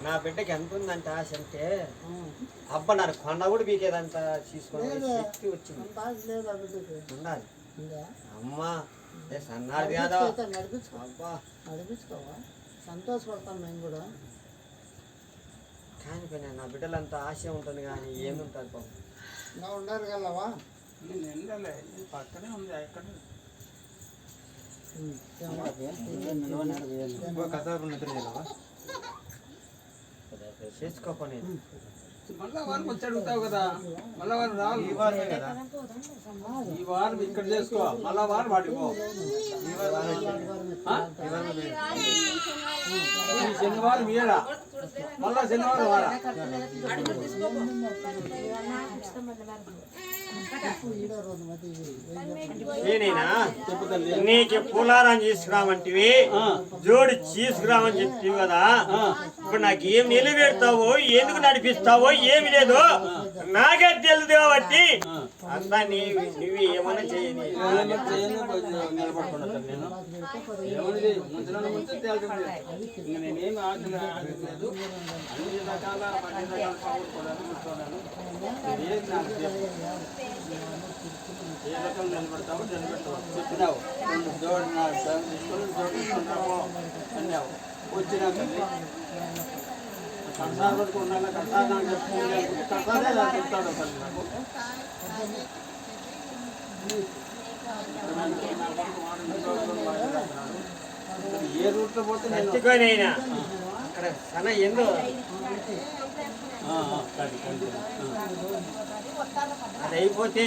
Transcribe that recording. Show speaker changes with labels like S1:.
S1: నా బిడ్డకి ఎంత ఉందంటే ఆశ అంటే అబ్బ నాకు కొండ కూడా బీకేదంతా తీసుకుని శక్తి వచ్చింది ఉండాలి అమ్మా సన్నాడు కాదా
S2: నడిపించుకోవా సంతోషపడతాం మేము కూడా.
S1: కానీ నా బిడ్డలంతా ఆశ ఉంటుంది కానీ ఏముంటుంది పాపం
S2: నా ఉన్నారు కలవా
S3: పక్కనే ఉంది ఎక్కడ
S1: చేసుకోపని
S3: మళ్ళా వారం వచ్చి అడుగుతావు కదా, మళ్ళా వారం రావాలి. ఈ వారం ఇక్కడ చేసుకో, మళ్ళా వారం వాడిపో. శనివారం ఏడా, మళ్ళా శనివారం వాడా.
S1: నీకు పూలారం తీసుకురామంటివి, జోడి తీసుకురామని చెప్తివి కదా. ఇప్పుడు నాకు ఏం నిలబెడతావో ఎందుకు నడిపిస్తావో ఏమి లేదు నాకే తెలుసు కాబట్టి అంతా నువ్వు ఏమన్నా చేయని
S3: నేనేమి ఆశలేదు. అన్ని రకాల ఏ రకాలు నిలబెడతావో నిలబెడతావు చెప్పినావు. జోడు తీసుకున్నాము అన్నావు. వచ్చినాక కడసారి వరకు ఉండాలి. కడసారి నాకు చెప్తాడే చెప్తాడు అసలు నాకు ఏ రూట్లో పోతే
S1: నచ్చుకోనైనా అక్కడ సన ఎందు అది అయిపోతే